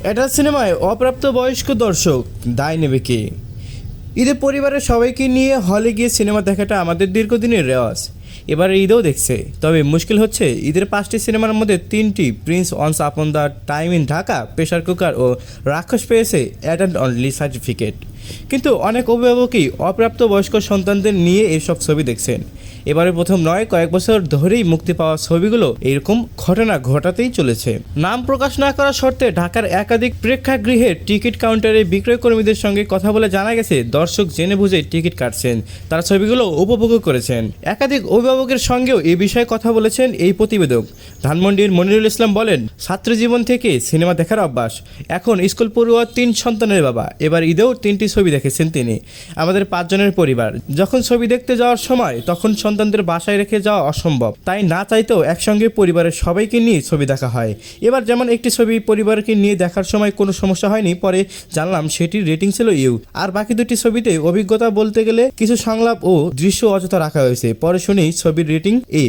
Adult সিনেমায় অপ্রাপ্ত বয়স্ক দর্শক দায় নেবে কে? ঈদে পরিবারের সবাইকে নিয়ে হলে গিয়ে সিনেমা দেখাটা আমাদের দীর্ঘদিনের রেওয়াজ। এবার ঈদেও দেখছে, তবে মুশকিল হচ্ছে ঈদের 5টি সিনেমার মধ্যে 3টি prince once upon the time in Dhaka, pressure cooker ও রাক্ষস পেয়েছে অ্যাডাল্ট অনলি সার্টিফিকেট। কিন্তু অনেক অভিভাবকই অপ্রাপ্ত বয়স্ক সন্তানদের নিয়ে এসব ছবি দেখছেন। এবারে প্রথম নয়, কয়েক বছর ধরেই মুক্তি পাওয়া ছবিগুলো এরকম ঘটনা ঘটাতেই চলেছে। নাম প্রকাশ না করার শর্তে ঢাকার একাধিক প্রেক্ষাগৃহের টিকিট কাউন্টারে বিক্রয় কর্মীদের সঙ্গে কথা বলে জানা গেছে, দর্শক জেনে বুঝে টিকিট কাটছেন, তারা ছবিগুলো উপভোগ করেছেন। একাধিক অভিভাবকের সঙ্গেও এ বিষয়ে কথা বলেছেন এই প্রতিবেদক। ধানমন্ডির মনিরুল ইসলাম বলেন, ছাত্র জীবন থেকে সিনেমা দেখার অভ্যাস। এখন স্কুল পড়ুয়া 3 সন্তানের বাবা। এবার ঈদেও 3টি ছবি দেখেছেন তিনি। আমাদের 5 জনের পরিবার। যখন ছবি দেখতে যাওয়ার সময় তখন সন্তানদের বাসায় রেখে যাওয়া অসম্ভব, তাই না চাইতেও একসঙ্গে পরিবারের সবাইকে নিয়ে ছবি দেখা হয়। এবার যেমন একটি ছবি পরিবারকে নিয়ে দেখার সময় কোনো সমস্যা হয়নি, পরে জানলাম সেটির রেটিং ছিল ইউ। আর বাকি 2টি ছবিতে অভিজ্ঞতা বলতে গেলে কিছু সংলাপ ও দৃশ্য অযথা রাখা হয়েছে, পরে শুনি ছবির রেটিং এ।